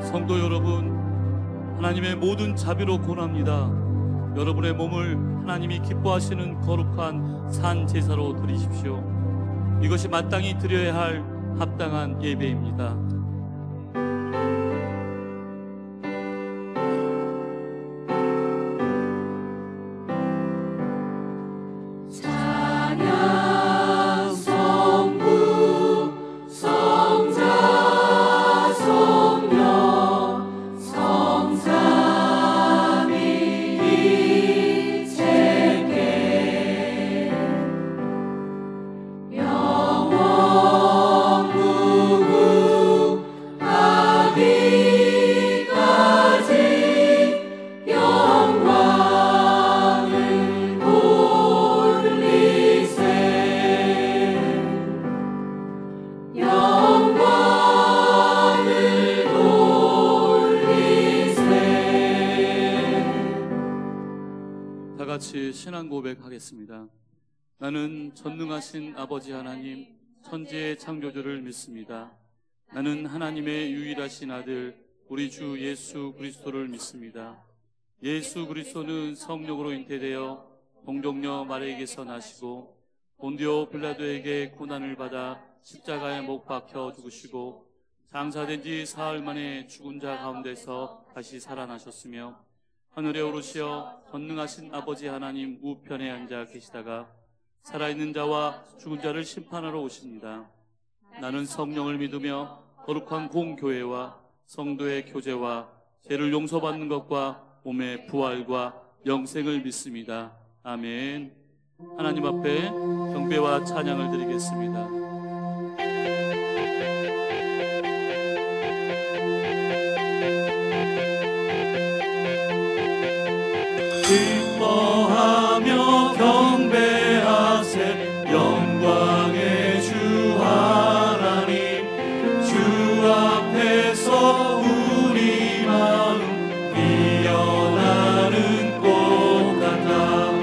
성도 여러분, 하나님의 모든 자비로 권합니다. 여러분의 몸을 하나님이 기뻐하시는 거룩한 산 제사로 드리십시오. 이것이 마땅히 드려야 할 합당한 예배입니다. 같이 신앙 고백하겠습니다. 나는 전능하신 아버지 하나님, 천지의 창조주를 믿습니다. 나는 하나님의 유일하신 아들, 우리 주 예수 그리스도를 믿습니다. 예수 그리스도는 성령으로 잉태되어 동정녀 마리아에게서 나시고 본디오 빌라도에게 고난을 받아 십자가에 못 박혀 죽으시고 장사된 지 사흘 만에 죽은 자 가운데서 다시 살아나셨으며 하늘에 오르시어 전능하신 아버지 하나님 우편에 앉아 계시다가 살아있는 자와 죽은 자를 심판하러 오십니다. 나는 성령을 믿으며 거룩한 공교회와 성도의 교제와 죄를 용서받는 것과 몸의 부활과 영생을 믿습니다. 아멘. 하나님 앞에 경배와 찬양을 드리겠습니다. 기뻐하며 경배하세 영광의 주 하나님, 주 앞에서 우리 마음 피어나는 꽃 같아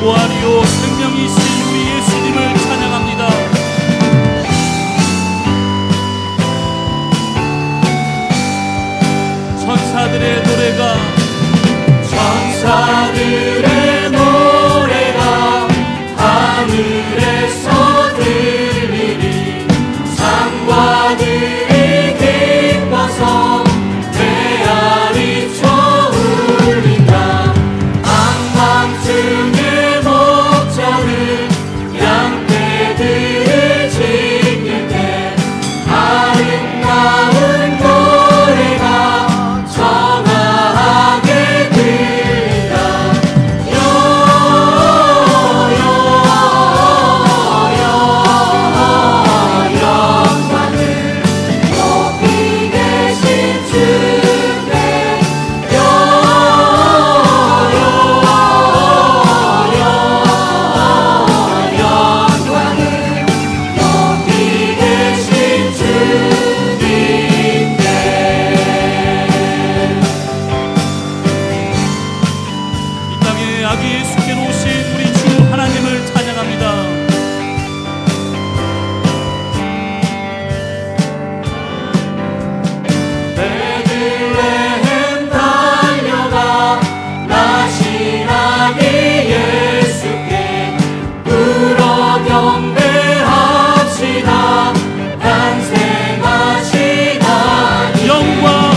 부활이요 생명이신 우리 예수님을 찬양합니다. 천사들의 노래가 자기 숙여놓으신 우리 주 하나님을 찬양합니다. 영광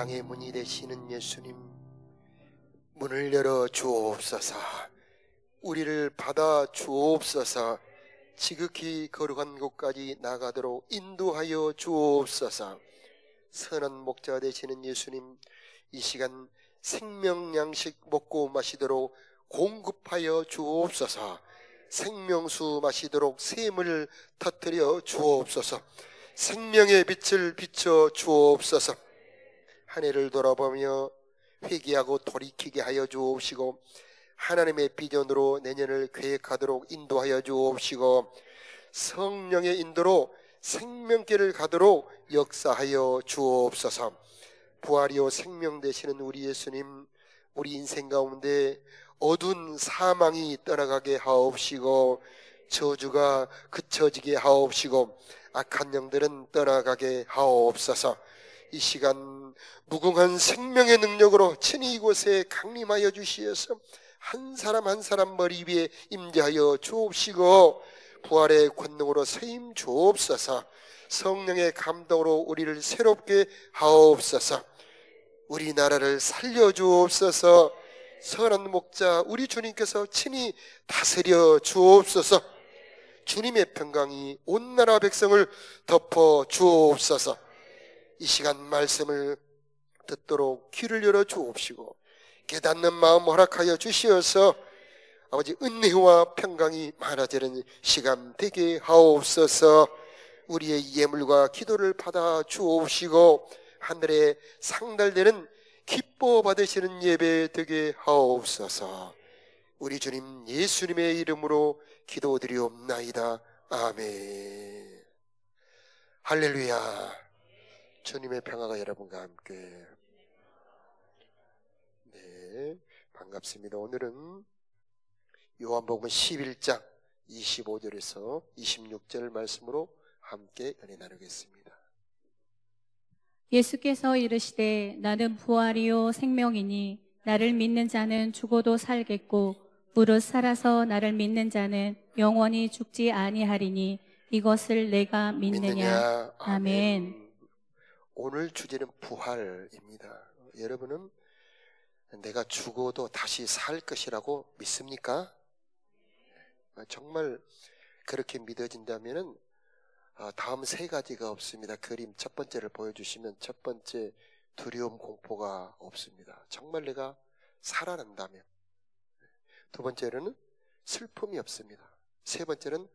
양의 문이 되시는 예수님, 문을 열어 주옵소서. 우리를 받아 주옵소서. 지극히 거룩한 곳까지 나가도록 인도하여 주옵소서. 선한 목자 되시는 예수님, 이 시간 생명 양식 먹고 마시도록 공급하여 주옵소서. 생명수 마시도록 샘을 터뜨려 주옵소서. 생명의 빛을 비춰 주옵소서. 한 해를 돌아보며 회개하고 돌이키게 하여 주옵시고, 하나님의 비전으로 내년을 계획하도록 인도하여 주옵시고, 성령의 인도로 생명길을 가도록 역사하여 주옵소서. 부활이요 생명 되시는 우리 예수님, 우리 인생 가운데 어두운 사망이 떠나가게 하옵시고, 저주가 그쳐지게 하옵시고, 악한 영들은 떠나가게 하옵소서. 이 시간 무궁한 생명의 능력으로 친히 이곳에 강림하여 주시어서 한 사람 한 사람 머리 위에 임재하여 주옵시고, 부활의 권능으로 세임 주옵소서. 성령의 감동으로 우리를 새롭게 하옵소서. 우리나라를 살려주옵소서. 선한 목자 우리 주님께서 친히 다스려 주옵소서. 주님의 평강이 온 나라 백성을 덮어 주옵소서. 이 시간 말씀을 듣도록 귀를 열어 주옵시고, 깨닫는 마음 허락하여 주시어서 아버지 은혜와 평강이 많아지는 시간 되게 하옵소서. 우리의 예물과 기도를 받아 주옵시고, 하늘에 상달되는 기뻐 받으시는 예배 되게 하옵소서. 우리 주님 예수님의 이름으로 기도드리옵나이다. 아멘. 할렐루야. 주님의 평화가 여러분과 함께. 네, 반갑습니다. 오늘은 요한복음 11장 25절에서 26절 말씀으로 함께 은혜 나누겠습니다. 예수께서 이르시되 나는 부활이요 생명이니 나를 믿는 자는 죽어도 살겠고 무릇 살아서 나를 믿는 자는 영원히 죽지 아니하리니 이것을 내가 믿느냐. 아멘. 오늘 주제는 부활입니다. 여러분은 내가 죽어도 다시 살 것이라고 믿습니까? 정말 그렇게 믿어진다면 다음 세 가지가 없습니다. 그림 첫 번째를 보여주시면 첫 번째, 두려움 공포가 없습니다. 정말 내가 살아난다면. 두 번째로는 슬픔이 없습니다. 세 번째는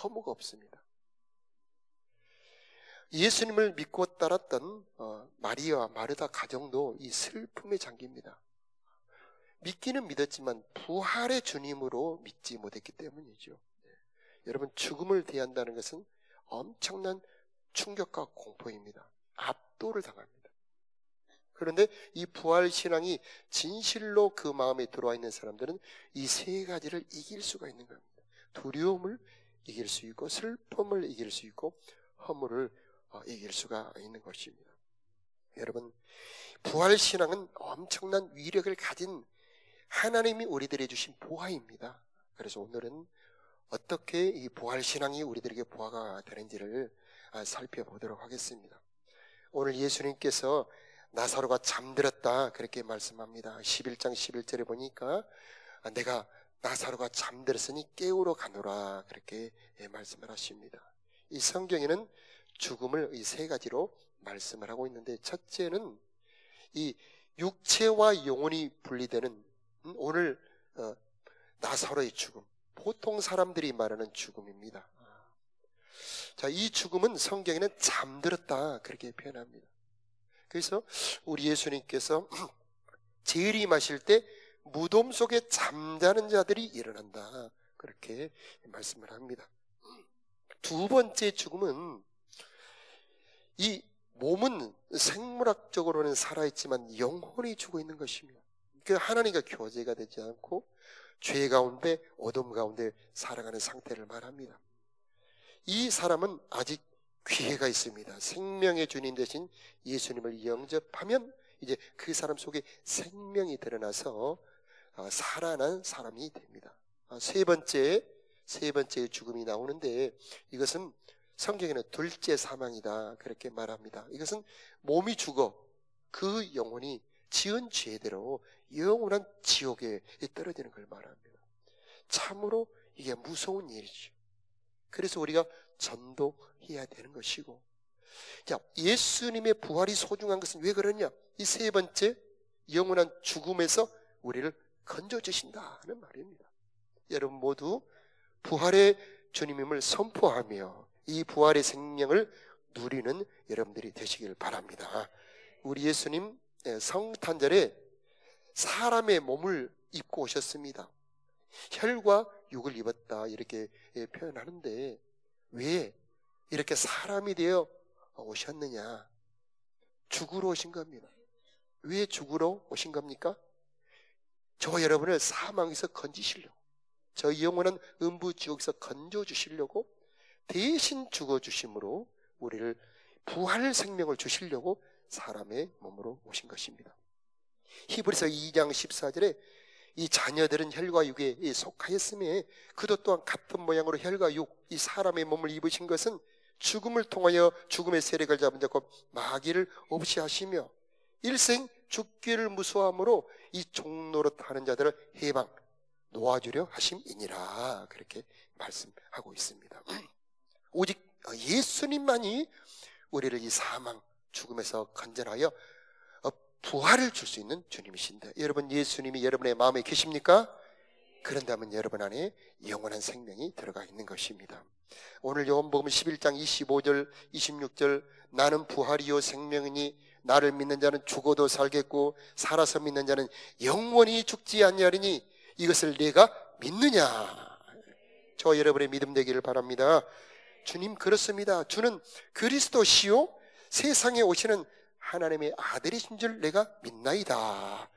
허무가 없습니다. 예수님을 믿고 따랐던 마리아와 마르다 가정도 이 슬픔에 잠깁니다. 믿기는 믿었지만 부활의 주님으로 믿지 못했기 때문이죠. 여러분, 죽음을 대한다는 것은 엄청난 충격과 공포입니다. 압도를 당합니다. 그런데 이 부활 신앙이 진실로 그 마음에 들어와 있는 사람들은 이 세 가지를 이길 수가 있는 겁니다. 두려움을 이길 수 있고, 슬픔을 이길 수 있고, 허물을 이길 수가 있는 것입니다. 여러분, 부활 신앙은 엄청난 위력을 가진 하나님이 우리들에게 주신 보화입니다. 그래서 오늘은 어떻게 이 부활 신앙이 우리들에게 보화가 되는지를 살펴보도록 하겠습니다. 오늘 예수님께서 나사로가 잠들었다 그렇게 말씀합니다. 11장 11절에 보니까 내가 나사로가 잠들었으니 깨우러 가노라 그렇게 말씀을 하십니다. 이 성경에는 죽음을 이 세 가지로 말씀을 하고 있는데, 첫째는 이 육체와 영혼이 분리되는 오늘 나사로의 죽음, 보통 사람들이 말하는 죽음입니다. 자, 이 죽음은 성경에는 잠들었다 그렇게 표현합니다. 그래서 우리 예수님께서 재림하실 때 무덤 속에 잠자는 자들이 일어난다 그렇게 말씀을 합니다. 두 번째 죽음은, 이 몸은 생물학적으로는 살아있지만 영혼이 죽어 있는 것입니다. 그 하나님과 교제가 되지 않고 죄 가운데 어둠 가운데 살아가는 상태를 말합니다. 이 사람은 아직 기회가 있습니다. 생명의 주님 되신 예수님을 영접하면 이제 그 사람 속에 생명이 드러나서 살아난 사람이 됩니다. 세 번째 죽음이 나오는데, 이것은 성경에는 둘째 사망이다 그렇게 말합니다. 이것은 몸이 죽어 그 영혼이 지은 죄대로 영원한 지옥에 떨어지는 걸 말합니다. 참으로 이게 무서운 일이죠. 그래서 우리가 전도해야 되는 것이고, 자, 예수님의 부활이 소중한 것은 왜 그러냐? 이 세 번째, 영원한 죽음에서 우리를 건져주신다는 말입니다. 여러분 모두 부활의 주님임을 선포하며 이 부활의 생명을 누리는 여러분들이 되시길 바랍니다. 우리 예수님 성탄절에 사람의 몸을 입고 오셨습니다. 혈과 육을 입었다 이렇게 표현하는데, 왜 이렇게 사람이 되어 오셨느냐? 죽으러 오신 겁니다. 왜 죽으러 오신 겁니까? 저 여러분을 사망에서 건지시려고, 저 영원한 음부지옥에서 건져주시려고, 대신 죽어주심으로 우리를 부활 생명을 주시려고 사람의 몸으로 오신 것입니다. 히브리서 2장 14절에 이 자녀들은 혈과 육에 속하였으며 그도 또한 같은 모양으로 혈과 육, 이 사람의 몸을 입으신 것은 죽음을 통하여 죽음의 세력을 잡은 자고 마귀를 없이 하시며 일생 죽기를 무서워함으로 이 종노릇 하는 자들을 해방 놓아주려 하심이니라, 그렇게 말씀하고 있습니다. 오직 예수님만이 우리를 이 사망 죽음에서 건져하여 부활을 줄 수 있는 주님이신데, 여러분 예수님이 여러분의 마음에 계십니까? 그런다면 여러분 안에 영원한 생명이 들어가 있는 것입니다. 오늘 요한복음 11장 25절 26절 나는 부활이요 생명이니 나를 믿는 자는 죽어도 살겠고 살아서 믿는 자는 영원히 죽지 아니하리니 이것을 내가 믿느냐? 저 여러분의 믿음 되기를 바랍니다. 주님 그렇습니다. 주는 그리스도시요 세상에 오시는 하나님의 아들이신 줄 내가 믿나이다.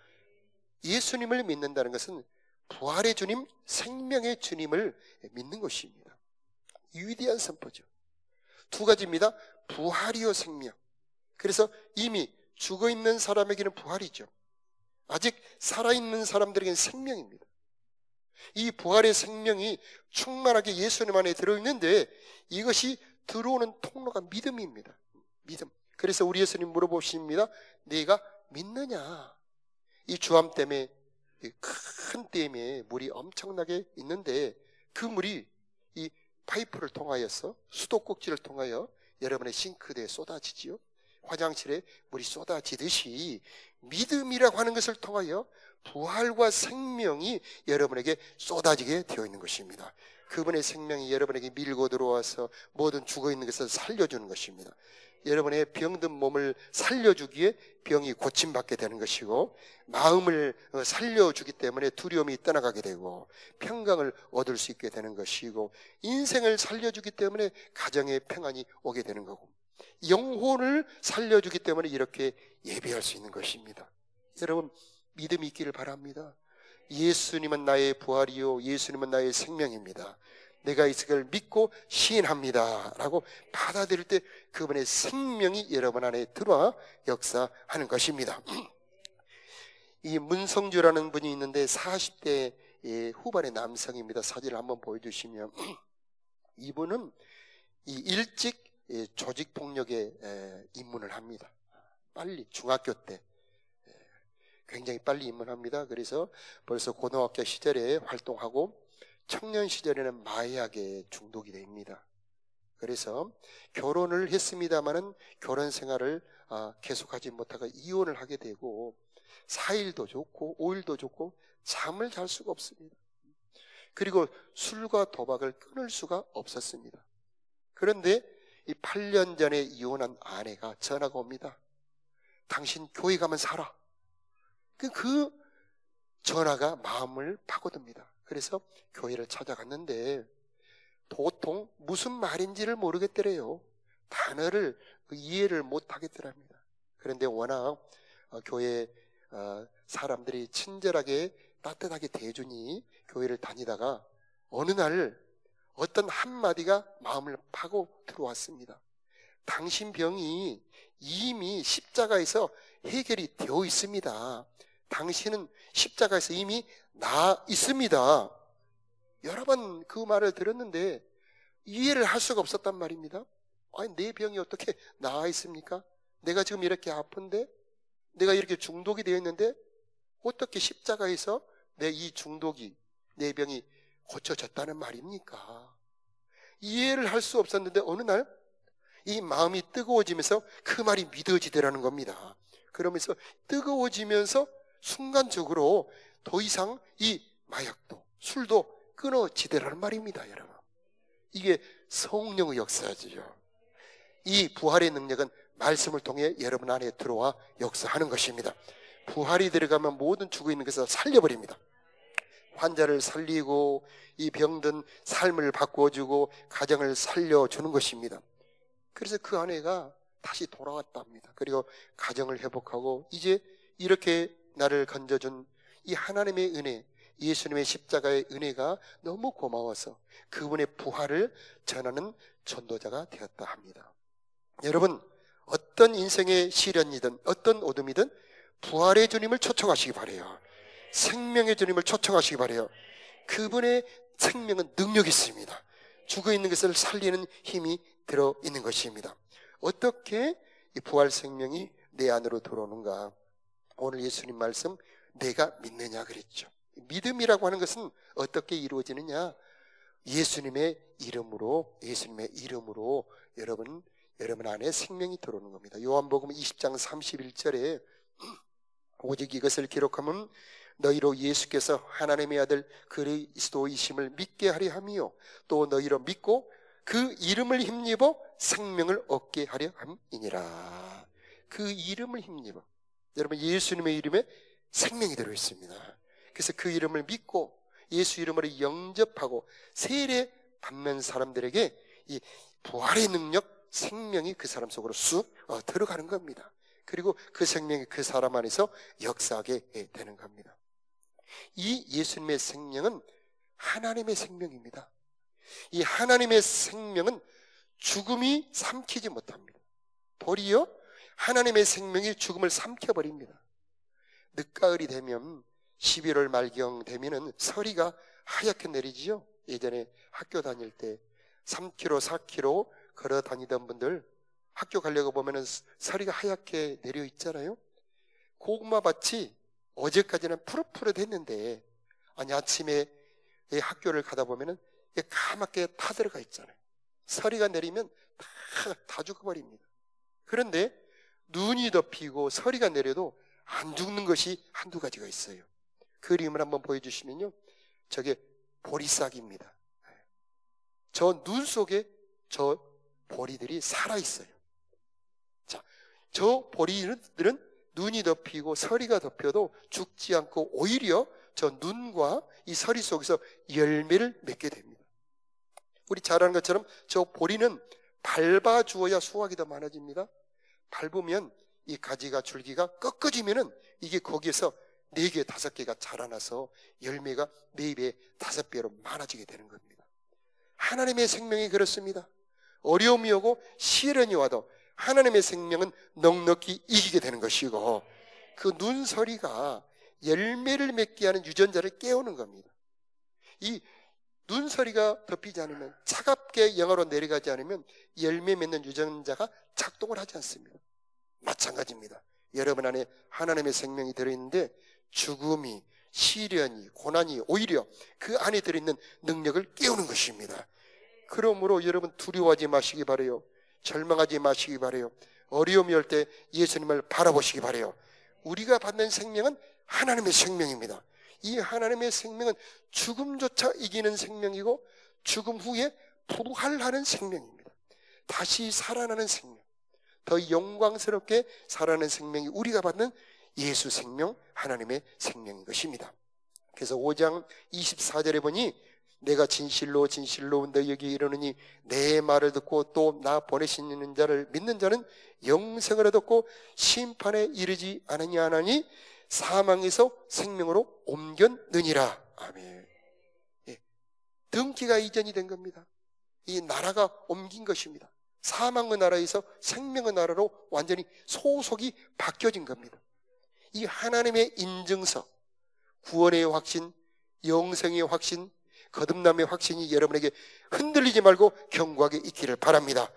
예수님을 믿는다는 것은 부활의 주님, 생명의 주님을 믿는 것입니다. 위대한 선포죠. 두 가지입니다. 부활이요 생명. 그래서 이미 죽어있는 사람에게는 부활이죠. 아직 살아있는 사람들에게는 생명입니다. 이 부활의 생명이 충만하게 예수님 안에 들어있는데 이것이 들어오는 통로가 믿음입니다. 믿음. 그래서 우리 예수님 물어보십니다. 네가 믿느냐? 이 주암 댐에, 큰 댐에 물이 엄청나게 있는데 그 물이 이 파이프를 통하여서 수도꼭지를 통하여 여러분의 싱크대에 쏟아지지요. 화장실에 물이 쏟아지듯이 믿음이라고 하는 것을 통하여 부활과 생명이 여러분에게 쏟아지게 되어 있는 것입니다. 그분의 생명이 여러분에게 밀고 들어와서 모든 죽어있는 것을 살려주는 것입니다. 여러분의 병든 몸을 살려주기에 병이 고침받게 되는 것이고, 마음을 살려주기 때문에 두려움이 떠나가게 되고 평강을 얻을 수 있게 되는 것이고, 인생을 살려주기 때문에 가정의 평안이 오게 되는 거고, 영혼을 살려주기 때문에 이렇게 예배할 수 있는 것입니다. 여러분 믿음이 있기를 바랍니다. 예수님은 나의 부활이요 예수님은 나의 생명입니다. 내가 이것을 믿고 시인합니다 라고 받아들일 때 그분의 생명이 여러분 안에 들어와 역사하는 것입니다. 이 문성주라는 분이 있는데 40대 후반의 남성입니다. 사진을 한번 보여주시면 이분은 일찍 조직폭력에 입문을 합니다. 빨리 중학교 때 굉장히 빨리 입문합니다. 그래서 벌써 고등학교 시절에 활동하고 청년 시절에는 마약에 중독이 됩니다. 그래서 결혼을 했습니다마는 결혼 생활을 계속하지 못하고 이혼을 하게 되고 4일도 좋고 5일도 좋고 잠을 잘 수가 없습니다. 그리고 술과 도박을 끊을 수가 없었습니다. 그런데 이 8년 전에 이혼한 아내가 전화가 옵니다. 당신 교회 가면 살아. 그 전화가 마음을 파고듭니다. 그래서 교회를 찾아갔는데 도통 무슨 말인지를 모르겠더래요. 단어를 이해를 못하겠더랍니다. 그런데 워낙 교회 사람들이 친절하게 따뜻하게 대해주니 교회를 다니다가 어느 날 어떤 한마디가 마음을 파고 들어왔습니다. 당신 병이 이미 십자가에서 해결이 되어 있습니다. 당신은 십자가에서 이미 나 있습니다. 여러 번 그 말을 들었는데 이해를 할 수가 없었단 말입니다. 아니 내 병이 어떻게 나아 있습니까? 내가 지금 이렇게 아픈데 내가 이렇게 중독이 되어 있는데 어떻게 십자가에서 내 이 중독이, 내 병이 고쳐졌다는 말입니까? 이해를 할 수 없었는데 어느 날 이 마음이 뜨거워지면서 그 말이 믿어지더라는 겁니다. 그러면서 뜨거워지면서 순간적으로 더 이상 이 마약도 술도 끊어지더라는 말입니다. 여러분, 이게 성령의 역사죠. 이 부활의 능력은 말씀을 통해 여러분 안에 들어와 역사하는 것입니다. 부활이 들어가면 모든 죽어 있는 것을 살려버립니다. 환자를 살리고 이 병든 삶을 바꿔주고 가정을 살려주는 것입니다. 그래서 그 아내가 다시 돌아왔답니다. 그리고 가정을 회복하고 이제 이렇게 나를 건져준 이 하나님의 은혜, 예수님의 십자가의 은혜가 너무 고마워서 그분의 부활을 전하는 전도자가 되었다 합니다. 여러분, 어떤 인생의 시련이든 어떤 어둠이든 부활의 주님을 초청하시기 바라요. 생명의 주님을 초청하시기 바라요. 그분의 생명은 능력이 있습니다. 죽어 있는 것을 살리는 힘이 들어있는 것입니다. 어떻게 이 부활 생명이 내 안으로 들어오는가? 오늘 예수님 말씀, 내가 믿느냐 그랬죠. 믿음이라고 하는 것은 어떻게 이루어지느냐? 예수님의 이름으로 여러분 안에 생명이 들어오는 겁니다. 요한복음 20장 31절에 오직 이것을 기록하면 너희로 예수께서 하나님의 아들 그리스도이심을 믿게 하려 함이요 또 너희로 믿고 그 이름을 힘입어 생명을 얻게 하려 함이니라. 그 이름을 힘입어, 여러분 예수님의 이름에 생명이 들어있습니다. 그래서 그 이름을 믿고 예수 이름으로 영접하고 세례 받는 사람들에게 이 부활의 능력, 생명이 그 사람 속으로 쑥 들어가는 겁니다. 그리고 그 생명이 그 사람 안에서 역사하게 되는 겁니다. 이 예수님의 생명은 하나님의 생명입니다. 이 하나님의 생명은 죽음이 삼키지 못합니다. 도리어 하나님의 생명이 죽음을 삼켜버립니다. 늦가을이 되면 11월 말경 되면은 서리가 하얗게 내리지요. 예전에 학교 다닐 때 3km, 4km 걸어 다니던 분들 학교 가려고 보면은 서리가 하얗게 내려 있잖아요. 고구마 밭이 어제까지는 푸릇푸릇했는데 아니 아침에 학교를 가다 보면은 까맣게 타들어가 있잖아요. 서리가 내리면 다 죽어버립니다. 그런데 눈이 덮이고 서리가 내려도 안 죽는 것이 한두 가지가 있어요. 그림을 한번 보여주시면요, 저게 보리싹입니다. 저 눈 속에 저 보리들이 살아있어요. 자, 저 보리들은 눈이 덮이고 서리가 덮여도 죽지 않고 오히려 저 눈과 이 서리 속에서 열매를 맺게 됩니다. 우리 잘 아는 것처럼 저 보리는 밟아주어야 수확이 더 많아집니다. 밟으면 이 가지가 줄기가 꺾어지면은 이게 거기에서 4개, 5개가 자라나서 열매가 4배, 5배로 많아지게 되는 겁니다. 하나님의 생명이 그렇습니다. 어려움이 오고 시련이 와도 하나님의 생명은 넉넉히 이기게 되는 것이고 그 눈서리가 열매를 맺게 하는 유전자를 깨우는 겁니다. 이 눈서리가 덮이지 않으면, 차갑게 영하로 내려가지 않으면 열매 맺는 유전자가 작동을 하지 않습니다. 마찬가지입니다. 여러분 안에 하나님의 생명이 들어있는데 죽음이, 시련이, 고난이 오히려 그 안에 들어있는 능력을 깨우는 것입니다. 그러므로 여러분 두려워하지 마시기 바라요. 절망하지 마시기 바라요. 어려움이 올 때 예수님을 바라보시기 바라요. 우리가 받는 생명은 하나님의 생명입니다. 이 하나님의 생명은 죽음조차 이기는 생명이고 죽음 후에 부활하는 생명입니다. 다시 살아나는 생명, 더 영광스럽게 살아나는 생명이 우리가 받는 예수 생명, 하나님의 생명인 것입니다. 그래서 5장 24절에 보니 내가 진실로 진실로 너희에게 이르노니 내 말을 듣고 또 나 보내시는 자를 믿는 자는 영생을 얻었고 심판에 이르지 않으니 사망에서 생명으로 옮겼느니라. 아멘. 예. 등기가 이전이 된 겁니다. 이 나라가 옮긴 것입니다. 사망의 나라에서 생명의 나라로 완전히 소속이 바뀌어진 겁니다. 이 하나님의 인증서, 구원의 확신, 영생의 확신, 거듭남의 확신이 여러분에게 흔들리지 말고 견고하게 있기를 바랍니다.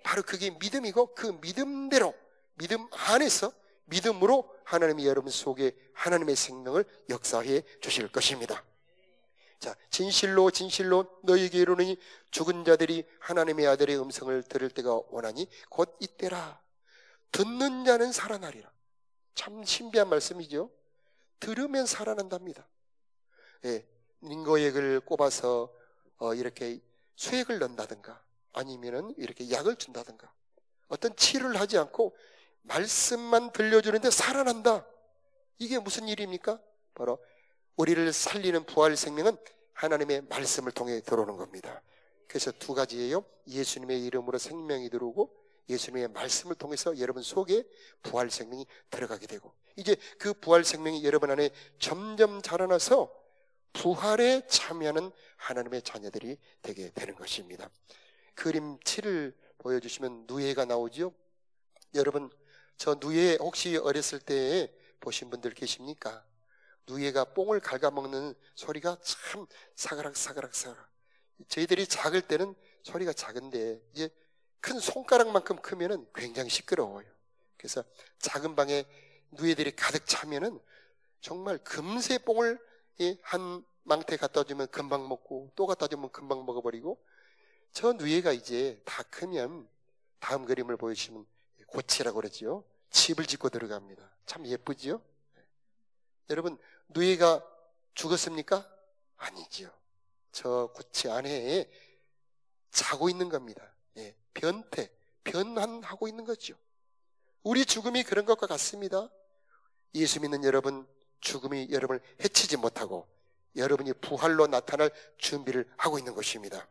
바로 그게 믿음이고 그 믿음대로, 믿음 안에서 믿음으로 하나님이 여러분 속에 하나님의 생명을 역사해 주실 것입니다. 자, 진실로 진실로 너희에게 이르노니 죽은 자들이 하나님의 아들의 음성을 들을 때가 오나니 곧 이때라. 듣는 자는 살아나리라. 참 신비한 말씀이죠. 들으면 살아난답니다. 예, 링거액을 꼽아서 이렇게 수액을 넣는다든가 아니면은 이렇게 약을 준다든가 어떤 치료를 하지 않고 말씀만 들려주는데 살아난다. 이게 무슨 일입니까? 바로 우리를 살리는 부활 생명은 하나님의 말씀을 통해 들어오는 겁니다. 그래서 두 가지예요. 예수님의 이름으로 생명이 들어오고 예수님의 말씀을 통해서 여러분 속에 부활 생명이 들어가게 되고 이제 그 부활 생명이 여러분 안에 점점 자라나서 부활에 참여하는 하나님의 자녀들이 되게 되는 것입니다. 그림 7을 보여주시면 누에가 나오죠. 여러분 저 누에 혹시 어렸을 때 보신 분들 계십니까? 누에가 뽕을 갉아먹는 소리가 참 사가락 사가락 사가락. 저희들이 작을 때는 소리가 작은데 이제 큰 손가락만큼 크면은 굉장히 시끄러워요. 그래서 작은 방에 누에들이 가득 차면은 정말 금세 뽕을 한 망태 갖다 주면 금방 먹고 또 갖다 주면 금방 먹어버리고 저 누에가 이제 다 크면 다음 그림을 보여주시면 고치라고 그러죠. 집을 짓고 들어갑니다. 참 예쁘지요? 여러분 누에가 죽었습니까? 아니지요. 저 고치 안에 자고 있는 겁니다. 예, 변환하고 있는 거죠. 우리 죽음이 그런 것과 같습니다. 예수 믿는 여러분 죽음이 여러분을 해치지 못하고 여러분이 부활로 나타날 준비를 하고 있는 것입니다.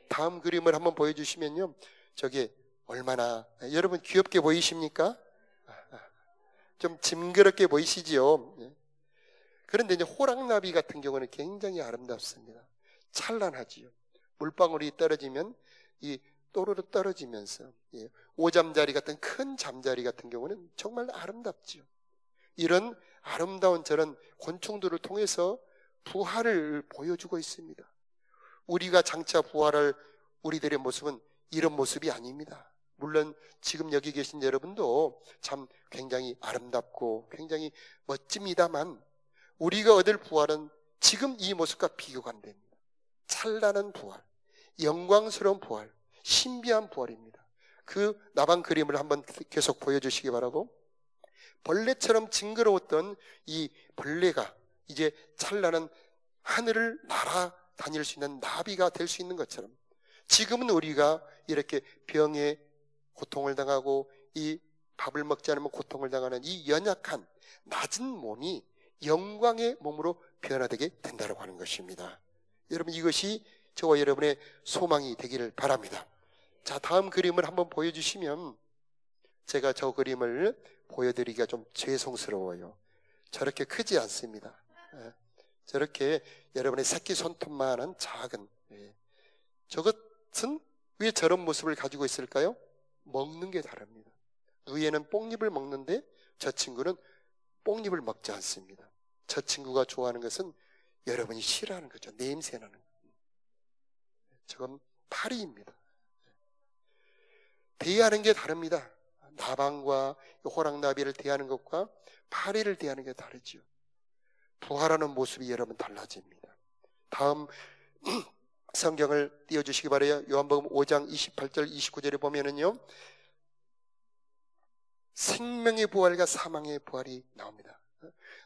다음 그림을 한번 보여주시면요. 저게 얼마나 여러분 귀엽게 보이십니까? 좀 징그럽게 보이시지요? 그런데 이제 호랑나비 같은 경우는 굉장히 아름답습니다. 찬란하지요. 물방울이 떨어지면 이 또르르 떨어지면서 오잠자리 같은 큰 잠자리 같은 경우는 정말 아름답지요. 이런 아름다운 저런 곤충들을 통해서 부활을 보여주고 있습니다. 우리가 장차 부활할 우리들의 모습은 이런 모습이 아닙니다. 물론 지금 여기 계신 여러분도 참 굉장히 아름답고 굉장히 멋집니다만 우리가 얻을 부활은 지금 이 모습과 비교가 안 됩니다. 찬란한 부활, 영광스러운 부활, 신비한 부활입니다. 그 나방 그림을 한번 계속 보여주시기 바라고, 벌레처럼 징그러웠던 이 벌레가 이제 찬란한 하늘을 날아다닐 수 있는 나비가 될 수 있는 것처럼 지금은 우리가 이렇게 병에 고통을 당하고 이 밥을 먹지 않으면 고통을 당하는 이 연약한 낮은 몸이 영광의 몸으로 변화되게 된다고 하는 것입니다. 여러분 이것이 저와 여러분의 소망이 되기를 바랍니다. 자, 다음 그림을 한번 보여주시면 제가 저 그림을 보여드리기가 좀 죄송스러워요. 저렇게 크지 않습니다. 저렇게 여러분의 새끼 손톱만한 작은 저것은 왜 저런 모습을 가지고 있을까요? 먹는 게 다릅니다. 누에는 뽕잎을 먹는데 저 친구는 뽕잎을 먹지 않습니다. 저 친구가 좋아하는 것은 여러분이 싫어하는 거죠. 냄새나는 거. 저건 파리입니다. 대하는 게 다릅니다. 나방과 호랑나비를 대하는 것과 파리를 대하는 게 다르죠. 부활하는 모습이 여러분 달라집니다. 다음 성경을 띄워주시기 바라요. 요한복음 5장 28절 29절에 보면은요, 생명의 부활과 사망의 부활이 나옵니다.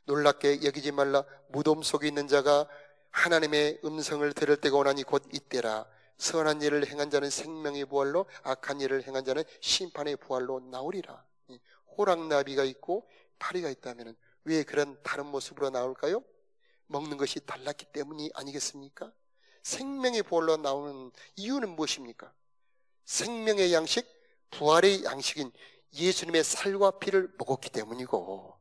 놀랍게 여기지 말라. 무덤 속에 있는 자가 하나님의 음성을 들을 때가 오나니 곧 이때라. 선한 일을 행한 자는 생명의 부활로, 악한 일을 행한 자는 심판의 부활로 나오리라. 호랑나비가 있고 파리가 있다면 왜 그런 다른 모습으로 나올까요? 먹는 것이 달랐기 때문이 아니겠습니까? 생명의 부활로 나오는 이유는 무엇입니까? 생명의 양식, 부활의 양식인 예수님의 살과 피를 먹었기 때문이고,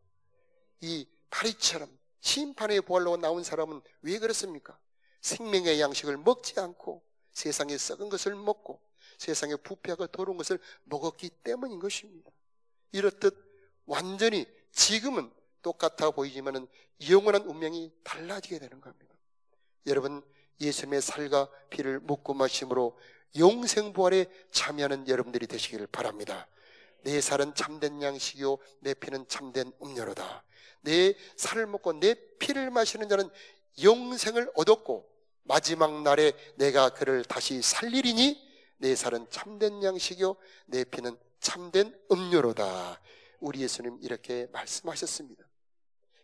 이 파리처럼 심판의 부활로 나온 사람은 왜 그렇습니까? 생명의 양식을 먹지 않고 세상에 썩은 것을 먹고 세상에 부패하고 더러운 것을 먹었기 때문인 것입니다. 이렇듯 완전히 지금은 똑같아 보이지만 영원한 운명이 달라지게 되는 겁니다. 여러분, 예수님의 살과 피를 먹고 마심으로 영생부활에 참여하는 여러분들이 되시기를 바랍니다. 내 살은 참된 양식이요 내 피는 참된 음료로다. 내 살을 먹고 내 피를 마시는 자는 영생을 얻었고 마지막 날에 내가 그를 다시 살리리니 내 살은 참된 양식이요 내 피는 참된 음료로다. 우리 예수님 이렇게 말씀하셨습니다.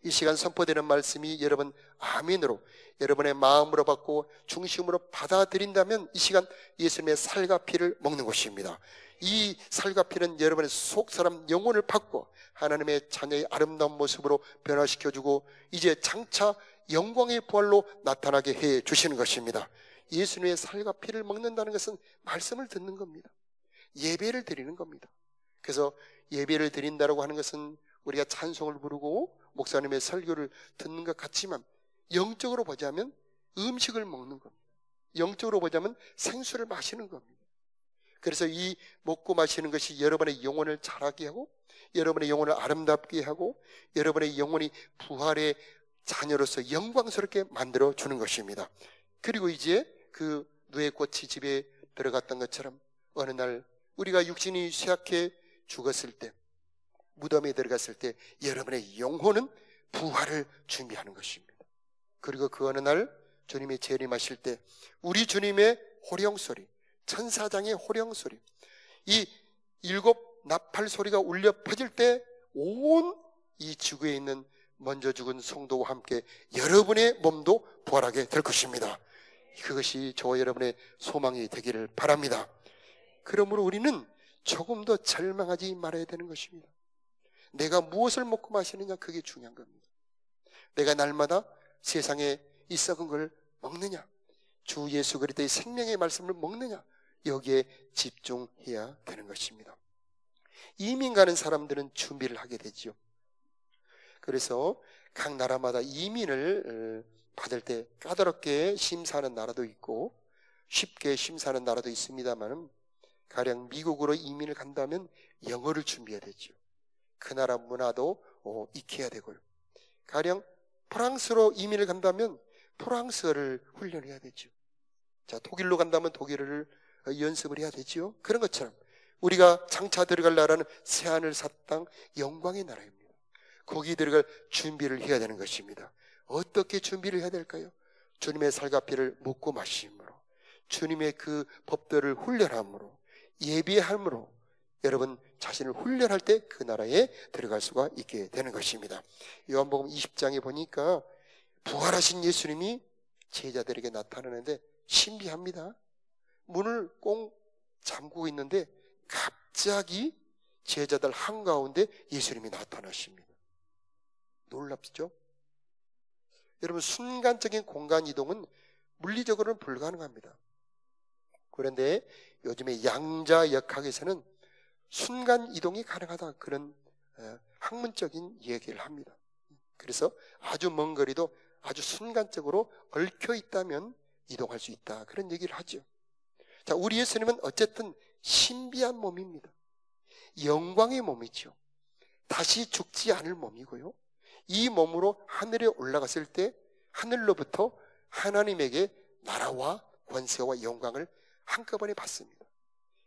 이 시간 선포되는 말씀이 여러분 아멘으로 여러분의 마음으로 받고 중심으로 받아들인다면 이 시간 예수님의 살과 피를 먹는 것입니다. 이 살과 피는 여러분의 속사람 영혼을 바꿔 하나님의 자녀의 아름다운 모습으로 변화시켜주고 이제 장차 영광의 부활로 나타나게 해 주시는 것입니다. 예수님의 살과 피를 먹는다는 것은 말씀을 듣는 겁니다. 예배를 드리는 겁니다. 그래서 예배를 드린다고 하는 것은 우리가 찬송을 부르고 목사님의 설교를 듣는 것 같지만 영적으로 보자면 음식을 먹는 겁니다. 영적으로 보자면 생수를 마시는 겁니다. 그래서 이 먹고 마시는 것이 여러분의 영혼을 자라게 하고 여러분의 영혼을 아름답게 하고 여러분의 영혼이 부활의 자녀로서 영광스럽게 만들어 주는 것입니다. 그리고 이제 그 누에꽃이 집에 들어갔던 것처럼 어느 날 우리가 육신이 쇠약해 죽었을 때 무덤에 들어갔을 때 여러분의 영혼은 부활을 준비하는 것입니다. 그리고 그 어느 날 주님이 재림하실 때 우리 주님의 호령소리, 천사장의 호령소리, 이 7 나팔 소리가 울려 퍼질 때 온 이 지구에 있는 먼저 죽은 성도와 함께 여러분의 몸도 부활하게 될 것입니다. 그것이 저와 여러분의 소망이 되기를 바랍니다. 그러므로 우리는 조금 더 절망하지 말아야 되는 것입니다. 내가 무엇을 먹고 마시느냐 그게 중요한 겁니다. 내가 날마다 세상에 이 썩은 걸 먹느냐 주 예수 그리스도의 생명의 말씀을 먹느냐 여기에 집중해야 되는 것입니다. 이민 가는 사람들은 준비를 하게 되죠. 그래서 각 나라마다 이민을 받을 때 까다롭게 심사하는 나라도 있고 쉽게 심사하는 나라도 있습니다만 가령 미국으로 이민을 간다면 영어를 준비해야 되죠. 그 나라 문화도 익혀야 되고요. 가령 프랑스로 이민을 간다면 프랑스어를 훈련해야 되죠. 자, 독일로 간다면 독일어를 연습을 해야 되죠. 그런 것처럼 우리가 장차 들어갈 나라는 새하늘 새 땅 영광의 나라입니다. 거기 들어갈 준비를 해야 되는 것입니다. 어떻게 준비를 해야 될까요? 주님의 살과 피를 먹고 마심으로 주님의 그 법들을 훈련함으로 예비함으로 여러분 자신을 훈련할 때 그 나라에 들어갈 수가 있게 되는 것입니다. 요한복음 20장에 보니까 부활하신 예수님이 제자들에게 나타나는데 신비합니다. 문을 꽁 잠그고 있는데 갑자기 제자들 한가운데 예수님이 나타나십니다. 놀랍죠? 여러분 순간적인 공간 이동은 물리적으로는 불가능합니다. 그런데 요즘에 양자역학에서는 순간 이동이 가능하다 그런 학문적인 얘기를 합니다. 그래서 아주 먼 거리도 아주 순간적으로 얽혀 있다면 이동할 수 있다 그런 얘기를 하죠. 자, 우리 예수님은 어쨌든 신비한 몸입니다. 영광의 몸이죠. 다시 죽지 않을 몸이고요. 이 몸으로 하늘에 올라갔을 때 하늘로부터 하나님에게 나라와 권세와 영광을 한꺼번에 받습니다.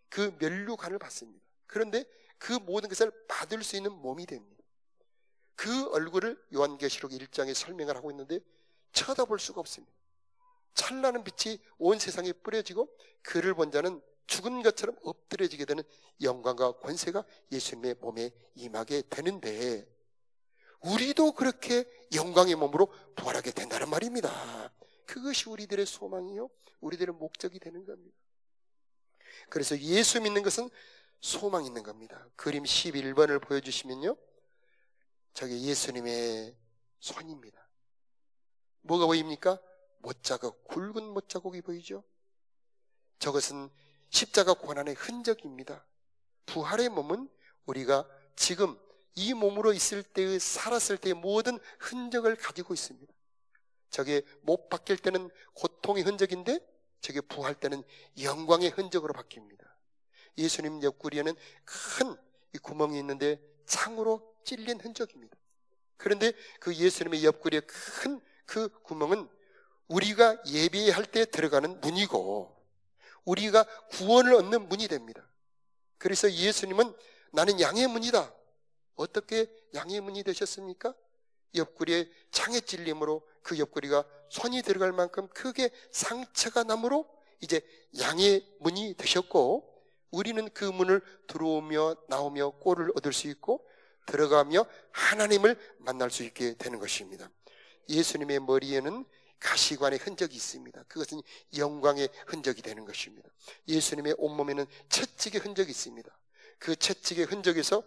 그 면류관을 받습니다. 그런데 그 모든 것을 받을 수 있는 몸이 됩니다. 그 얼굴을 요한계시록 1장에 설명을 하고 있는데 쳐다볼 수가 없습니다. 찬란한 빛이 온 세상에 뿌려지고 그를 본 자는 죽은 것처럼 엎드려지게 되는 영광과 권세가 예수님의 몸에 임하게 되는데 우리도 그렇게 영광의 몸으로 부활하게 된다는 말입니다. 그것이 우리들의 소망이요 우리들의 목적이 되는 겁니다. 그래서 예수 믿는 것은 소망 있는 겁니다. 그림 11번을 보여주시면요 저게 예수님의 손입니다. 뭐가 보입니까? 못자국, 굵은 못자국이 보이죠? 저것은 십자가 고난의 흔적입니다. 부활의 몸은 우리가 지금 이 몸으로 있을 때의 살았을 때의 모든 흔적을 가지고 있습니다. 저게 못 바뀔 때는 고통의 흔적인데 저게 부활 때는 영광의 흔적으로 바뀝니다. 예수님 옆구리에는 큰 이 구멍이 있는데 창으로 찔린 흔적입니다. 그런데 그 예수님의 옆구리에 큰 그 구멍은 우리가 예배할 때 들어가는 문이고 우리가 구원을 얻는 문이 됩니다. 그래서 예수님은 나는 양의 문이다. 어떻게 양의 문이 되셨습니까? 옆구리에 창에 찔림으로 그 옆구리가 손이 들어갈 만큼 크게 상처가 남으로 이제 양의 문이 되셨고, 우리는 그 문을 들어오며 나오며 꼴을 얻을 수 있고 들어가며 하나님을 만날 수 있게 되는 것입니다. 예수님의 머리에는 가시관의 흔적이 있습니다. 그것은 영광의 흔적이 되는 것입니다. 예수님의 온몸에는 채찍의 흔적이 있습니다. 그 채찍의 흔적에서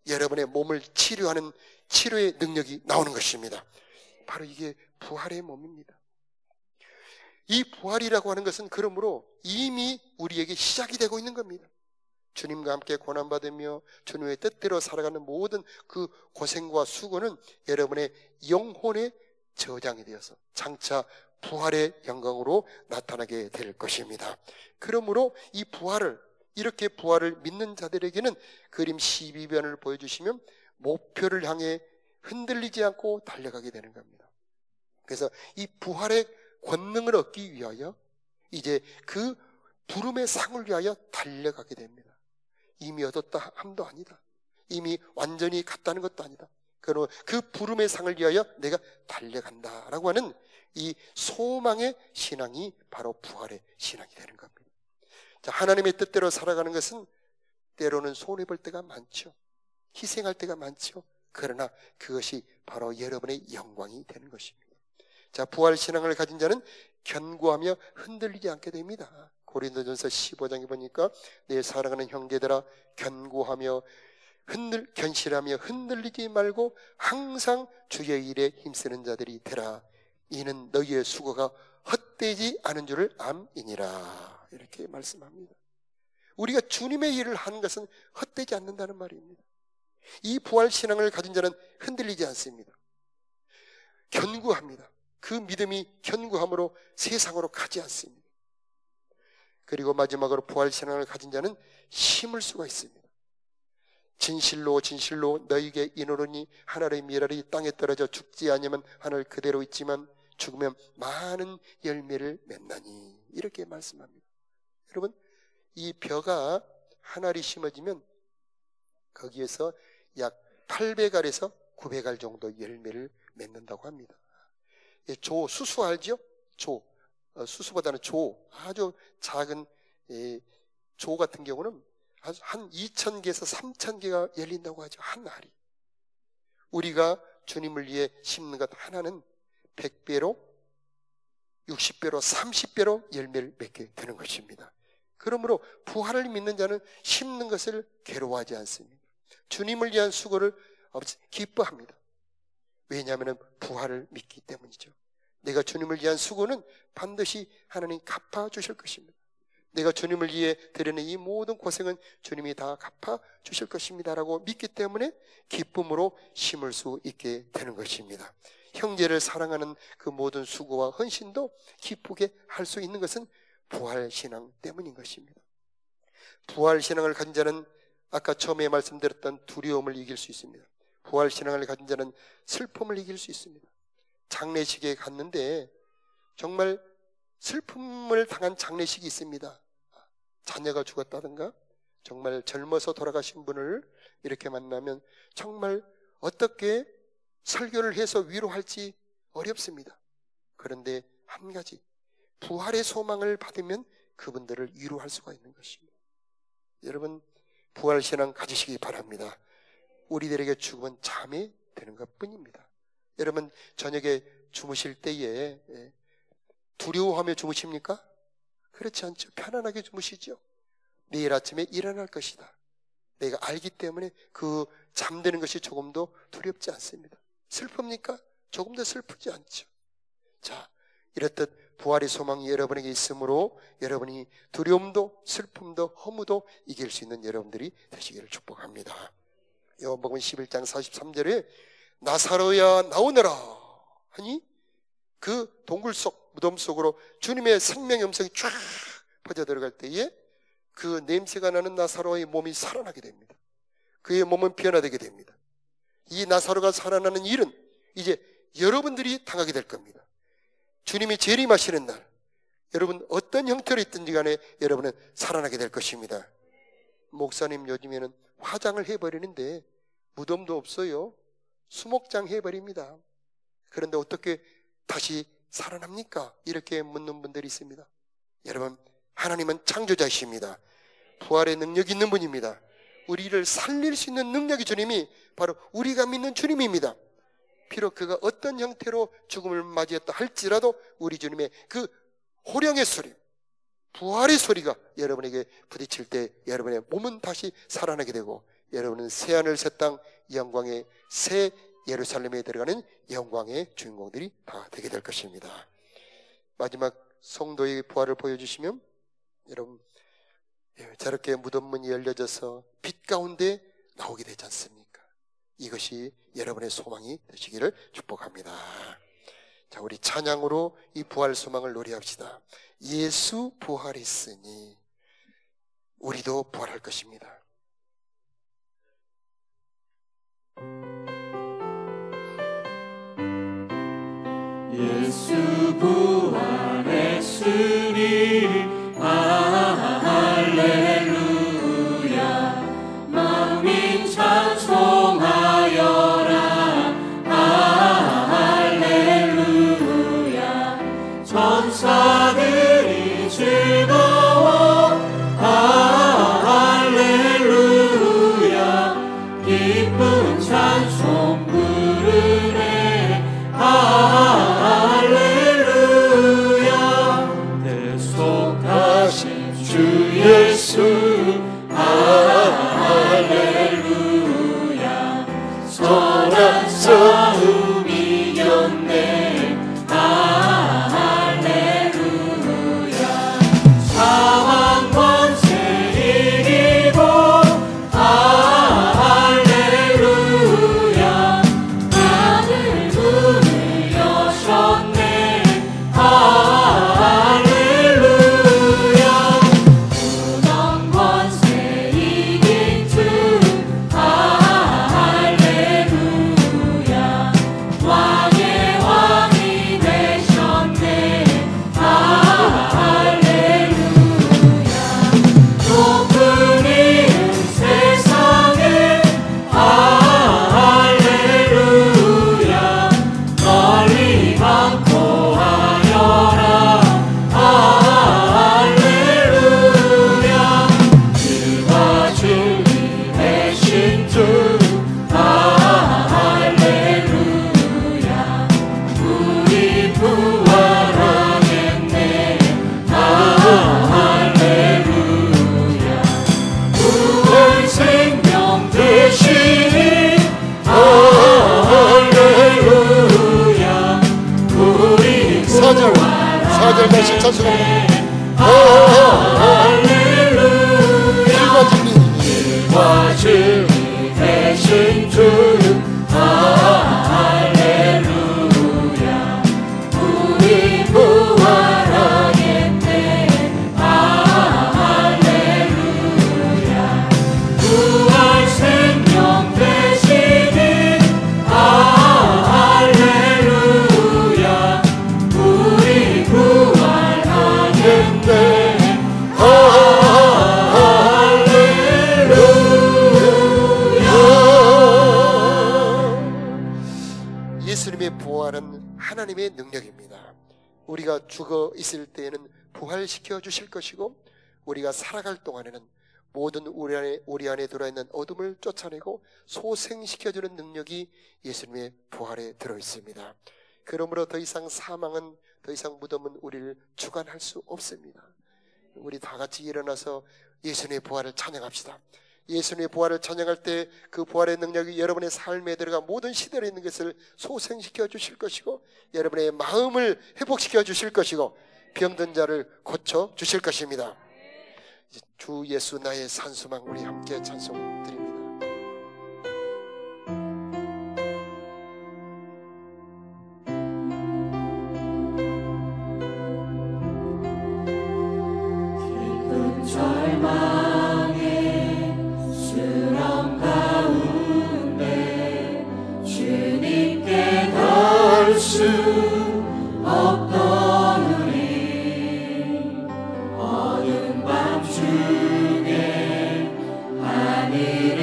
여러분의 몸을 치료하는 치료의 능력이 나오는 것입니다. 바로 이게 부활의 몸입니다. 이 부활이라고 하는 것은 그러므로 이미 우리에게 시작이 되고 있는 겁니다. 주님과 함께 고난받으며 주님의 뜻대로 살아가는 모든 그 고생과 수고는 여러분의 영혼의 저장이 되어서 장차 부활의 영광으로 나타나게 될 것입니다. 그러므로 이 부활을, 이렇게 부활을 믿는 자들에게는 그림 12변을 보여주시면 목표를 향해 흔들리지 않고 달려가게 되는 겁니다. 그래서 이 부활의 권능을 얻기 위하여 이제 그 부름의 상을 위하여 달려가게 됩니다. 이미 얻었다 함도 아니다. 이미 완전히 갔다는 것도 아니다. 그리고 그 부름의 상을 위하여 내가 달려간다라고 하는 이 소망의 신앙이 바로 부활의 신앙이 되는 겁니다. 자, 하나님의 뜻대로 살아가는 것은 때로는 손해볼 때가 많죠. 희생할 때가 많죠. 그러나 그것이 바로 여러분의 영광이 되는 것입니다. 자, 부활 신앙을 가진 자는 견고하며 흔들리지 않게 됩니다. 고린도전서 15장에 보니까 내 사랑하는 형제들아 견고하며 견실하며 흔들리지 말고 항상 주의 일에 힘쓰는 자들이 되라. 이는 너희의 수고가 헛되지 않은 줄을 암이니라. 이렇게 말씀합니다. 우리가 주님의 일을 하는 것은 헛되지 않는다는 말입니다. 이 부활 신앙을 가진 자는 흔들리지 않습니다. 견고합니다. 그 믿음이 견고함으로 세상으로 가지 않습니다. 그리고 마지막으로 부활 신앙을 가진 자는 심을 수가 있습니다. 진실로 진실로 너희에게 이르노니 하늘의 미랄이 땅에 떨어져 죽지 아니하면 하늘 그대로 있지만 죽으면 많은 열매를 맺나니. 이렇게 말씀합니다. 여러분, 이 벼가 한 알이 심어지면 거기에서 약 800알에서 900알 정도 열매를 맺는다고 합니다. 조, 수수 알죠? 조, 수수보다는 조, 아주 작은 조 같은 경우는 한 2,000개에서 3,000개가 열린다고 하죠. 한 알이. 우리가 주님을 위해 심는 것 하나는 100배로, 60배로, 30배로 열매를 맺게 되는 것입니다. 그러므로 부활을 믿는 자는 심는 것을 괴로워하지 않습니다. 주님을 위한 수고를 기뻐합니다. 왜냐하면 부활을 믿기 때문이죠. 내가 주님을 위한 수고는 반드시 하나님 갚아주실 것입니다. 내가 주님을 위해 드리는 이 모든 고생은 주님이 다 갚아주실 것입니다 라고 믿기 때문에 기쁨으로 심을 수 있게 되는 것입니다. 형제를 사랑하는 그 모든 수고와 헌신도 기쁘게 할 수 있는 것은 부활신앙 때문인 것입니다. 부활신앙을 가진 자는 아까 처음에 말씀드렸던 두려움을 이길 수 있습니다. 부활신앙을 가진 자는 슬픔을 이길 수 있습니다. 장례식에 갔는데 정말 슬픔을 당한 장례식이 있습니다. 자녀가 죽었다든가 정말 젊어서 돌아가신 분을 이렇게 만나면 정말 어떻게 설교를 해서 위로할지 어렵습니다. 그런데 한 가지, 부활의 소망을 받으면 그분들을 위로할 수가 있는 것입니다. 여러분, 부활신앙 가지시기 바랍니다. 우리들에게 죽음은 잠이 되는 것뿐입니다. 여러분, 저녁에 주무실 때에 두려워하며 주무십니까? 그렇지 않죠. 편안하게 주무시죠. 내일 아침에 일어날 것이다. 내가 알기 때문에 그 잠드는 것이 조금도 두렵지 않습니다. 슬픕니까? 조금도 슬프지 않죠. 자, 이렇듯 부활의 소망이 여러분에게 있으므로 여러분이 두려움도 슬픔도 허무도 이길 수 있는 여러분들이 되시기를 축복합니다. 요한복음 11장 43절에 나사로야 나오너라 하니 그 동굴 속 무덤 속으로 주님의 생명의 음성이 쫙 퍼져 들어갈 때에 그 냄새가 나는 나사로의 몸이 살아나게 됩니다. 그의 몸은 변화되게 됩니다. 이 나사로가 살아나는 일은 이제 여러분들이 당하게 될 겁니다. 주님이 재림하시는 날 여러분 어떤 형태로 있든지 간에 여러분은 살아나게 될 것입니다. 목사님 요즘에는 화장을 해버리는데 무덤도 없어요. 수목장 해버립니다. 그런데 어떻게 다시 살아납니까? 이렇게 묻는 분들이 있습니다. 여러분, 하나님은 창조자이십니다. 부활의 능력이 있는 분입니다. 우리를 살릴 수 있는 능력이 주님이 바로 우리가 믿는 주님입니다. 비록 그가 어떤 형태로 죽음을 맞이했다 할지라도 우리 주님의 그 호령의 소리, 부활의 소리가 여러분에게 부딪힐 때 여러분의 몸은 다시 살아나게 되고 여러분은 새하늘 새 땅 영광의 새 예루살렘에 들어가는 영광의 주인공들이 다 되게 될 것입니다. 마지막 성도의 부활을 보여주시면 여러분 저렇게 무덤문이 열려져서 빛 가운데 나오게 되지 않습니까? 이것이 여러분의 소망이 되시기를 축복합니다. 자, 우리 찬양으로 이 부활 소망을 노래합시다. 예수 부활했으니 우리도 부활할 것입니다. 예수 부활했으니 할렐루야 만민 찬송하여라 할렐루야 천사들이 즐거워 할렐루야 기쁜 찬송 부르네 할렐루야 대속하신 주 예수 할렐루야 선한 싸움 이겼네 할렐루야 사망 권세 이기고 할렐루야 하늘 문을 여셨네 할렐루야 무덤 권세 이긴 주 할렐루야 왕의 왕이 되셨네 할렐루야 높은 이름 세상에 할렐루야 널리 강포하여라 할렐루야 주와 진리 되신 주 할렐루야 우리 부활하겠네 할렐루야 부활 생명 되시니 할렐루야 우리 사절 다시 찬송합니다. 할렐루야 길과 진리 되신 주 할렐루야 우리 부활하겠네 할렐루야 부활 생명 되시니 할렐루야 우리 부활하겠네 할렐루야. 예수님의 부활은 하나님의 능력입니다. 우리가 죽어 있을 때에는 부활시켜 주실 것이고 우리가 살아갈 동안에는 모든 우리 안에 들어있는 어둠을 쫓아내고 소생시켜주는 능력이 예수님의 부활에 들어있습니다. 그러므로 더 이상 사망은 더 이상 무덤은 우리를 주관할 수 없습니다. 우리 다 같이 일어나서 예수님의 부활을 찬양합시다. 예수님의 부활을 찬양할 때 그 부활의 능력이 여러분의 삶에 들어가 모든 시대에 있는 것을 소생시켜 주실 것이고 여러분의 마음을 회복시켜 주실 것이고 병든 자를 고쳐 주실 것입니다. 주 예수 나의 산소망 우리 함께 찬송 드립니다. 깊은 절망의 수렁 가운데 주님께 닿을 수 없던 우리 어두운 밤중에 하늘에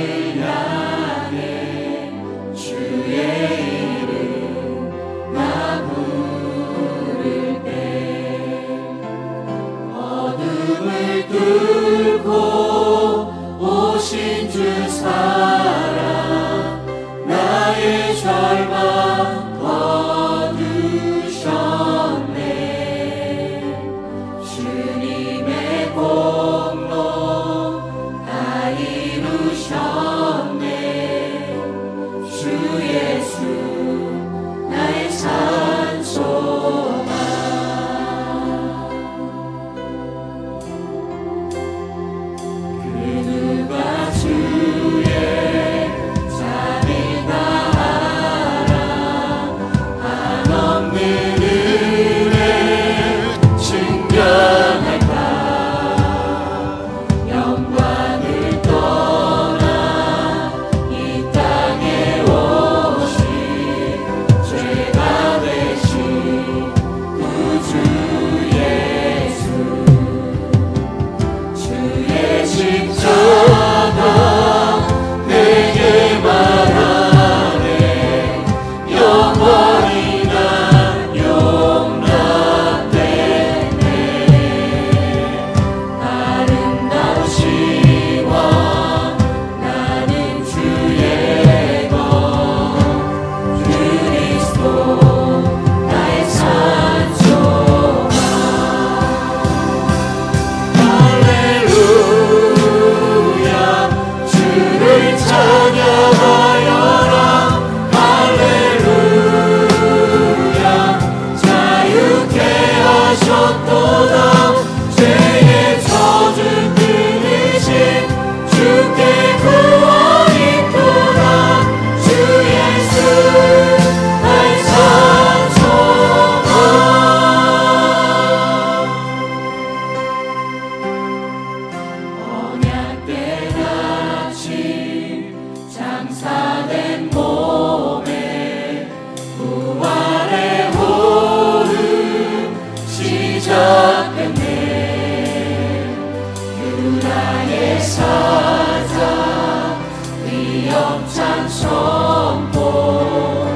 위력찬 선포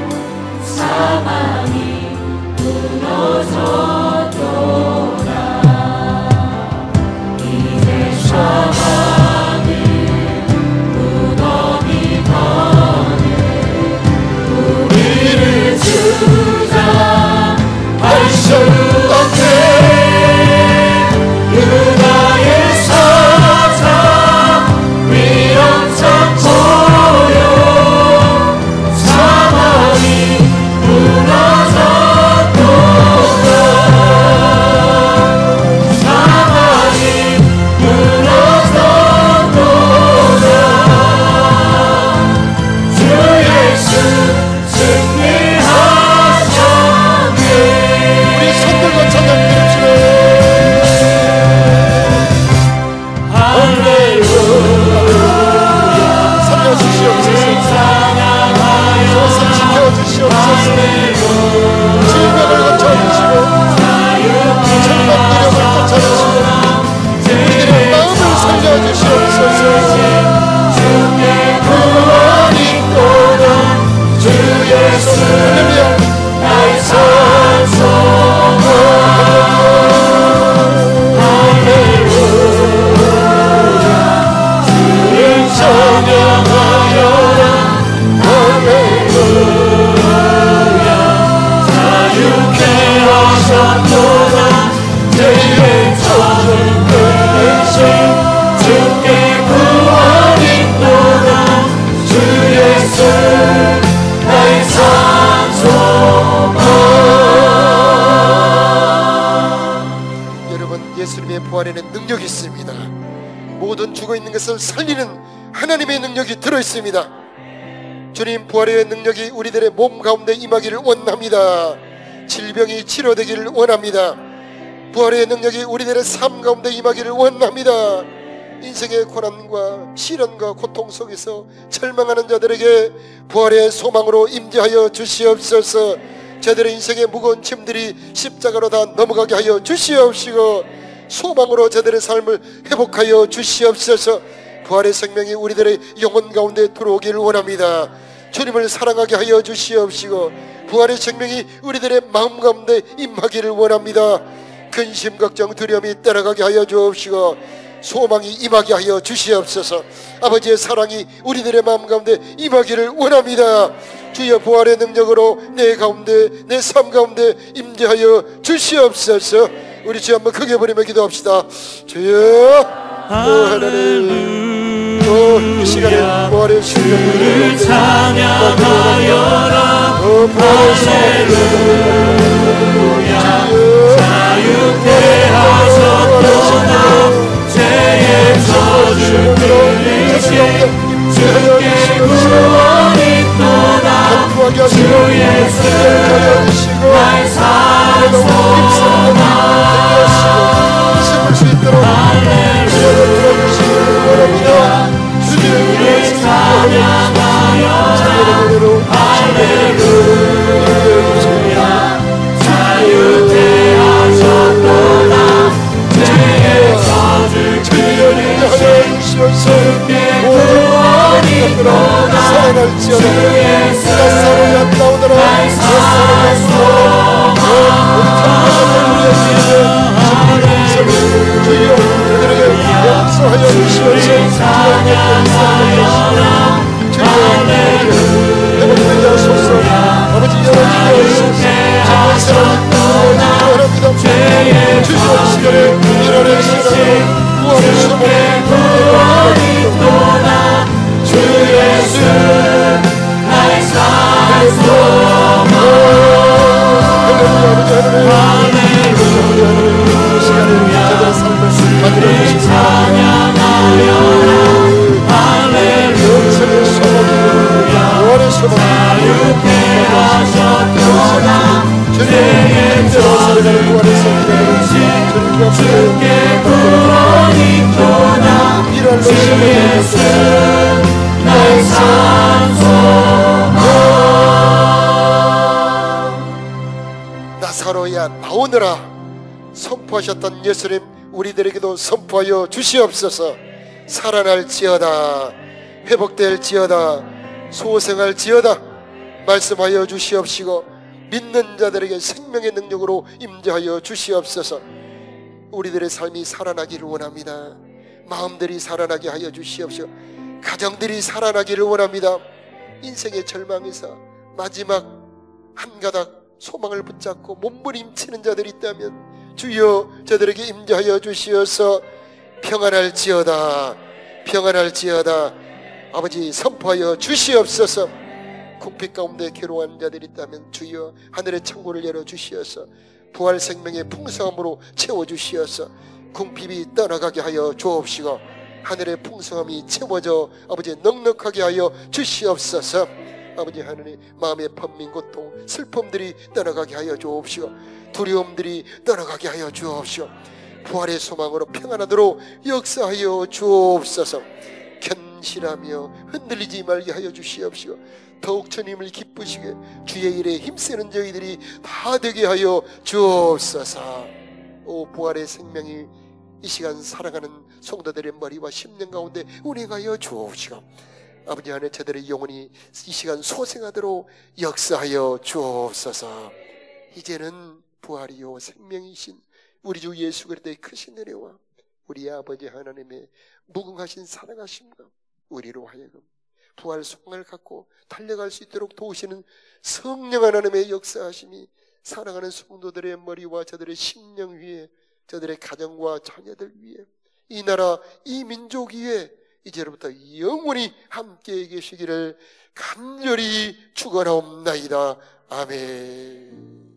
사망이 무너졌도다. 이제 사망은 무덤이 가네. 우리를 주장할 수 없네. 유다의 사자 위력찬 보여 사망이 무너졌도다. 사망이 무너졌도다. 주 예수 승리하셨네. 우리 손들고 찬양 드립시다. 살려주시옵소서. 주어서 지켜주시옵소서. 질병을 고쳐주시고 천만 기력을 쫓아주시고 우리들의 마음을 살려주시옵소서. 주께 구원이 또다. 주 예수 할렐루야. 나의 산소가 할렐루야. 주를 찬양하여라. 할렐루야. 자유케 하셨도다. 죄의 저주를 끊으신 주께 구원이 또다. 주 예수 나의 산소가. 여러분, 예수님의 부활에는 능력이 있습니다. 모든 죽어있는 것을 살리는 하나님의 능력이 들어있습니다. 주님 부활의 능력이 우리들의 몸 가운데 임하기를 원합니다. 질병이 치료되기를 원합니다. 부활의 능력이 우리들의 삶 가운데 임하기를 원합니다. 인생의 고난과 시련과 고통 속에서 절망하는 자들에게 부활의 소망으로 임재하여 주시옵소서. 저들의 인생의 무거운 짐들이 십자가로 다 넘어가게 하여 주시옵시고 소망으로 저들의 삶을 회복하여 주시옵소서. 부활의 생명이 우리들의 영혼 가운데 들어오기를 원합니다. 주님을 사랑하게 하여 주시옵시고 부활의 생명이 우리들의 마음 가운데 임하기를 원합니다. 근심 걱정 두려움이 떠나가게 하여 주옵시고 소망이 임하게 하여 주시옵소서. 아버지의 사랑이 우리들의 마음 가운데 임하기를 원합니다. 주여 부활의 능력으로 내 가운데 내 삶 가운데 임재하여 주시옵소서. 우리 주 한번 크게 부르며 기도합시다. 주여 하나님 이 시간에 부활의 주를 찬양하여라. 할렐루야. 자유케 하셨도다. 죄의 저주를 끊으신 주께 구원이 또다. 주 예수 나의 산소가. 심을 수 있도록 할렐루야. 주를 찬양하여라. 할렐루야. 자유케 하셨도다. 죄의 저주를 끊으신 주께 구원이 또다. 주 예수 나의 산소가. 용서하여 주시옵소서. 회복되게 하소서. 아버지 열어주시옵소서. 주여 시간에 일어날 시간에 구원의 소망을 주 예수 나의 산소가. 주께 구원이 또다. 주 예수 나의 산소가. 나사로야 나오너라 선포하셨던 예수님 우리들에게도 선포하여 주시옵소서. 살아날지어다 회복될지어다 소생할지어다 말씀하여 주시옵시고 믿는 자들에게 생명의 능력으로 임재하여 주시옵소서. 우리들의 삶이 살아나기를 원합니다. 마음들이 살아나게 하여 주시옵시고 가정들이 살아나기를 원합니다. 인생의 절망에서 마지막 한 가닥 소망을 붙잡고 몸부림치는 자들이 있다면 주여 저들에게 임재하여 주시어서 평안할지어다 평안할지어다 아버지 선포하여 주시옵소서. 궁핍 가운데 괴로워하는 자들이 있다면 주여 하늘의 창고를 열어주시어서 부활 생명의 풍성함으로 채워주시어서 궁핍이 떠나가게 하여 주옵시고 하늘의 풍성함이 채워져 아버지 넉넉하게 하여 주시옵소서. 아버지 하나님 마음의 번민 고통 슬픔들이 떠나가게 하여 주옵시고 두려움들이 떠나가게 하여 주옵시고 부활의 소망으로 평안하도록 역사하여 주옵소서. 견실하며 흔들리지 말게 하여 주시옵시고 더욱 주님을 기쁘시게 주의 일에 힘쓰는 저희들이 다 되게 하여 주옵소서. 오 부활의 생명이 이 시간 살아가는 성도들의 머리와 심령 가운데 운행하여 주옵시고 아버지 하나님 저들의 영혼이 이 시간 소생하도록 역사하여 주옵소서. 이제는 부활이요 생명이신 우리 주 예수 그리스도의 크신 은혜와 우리 아버지 하나님의 무궁하신 사랑하심과 우리로 하여금 부활 소망을 갖고 달려갈 수 있도록 도우시는 성령 하나님의 역사하심이 사랑하는 성도들의 머리와 저들의 심령 위에 저들의 가정과 자녀들 위에 이 나라 이 민족 위에 이제로부터 영원히 함께 계시기를 간절히 축원하옵나이다. 아멘.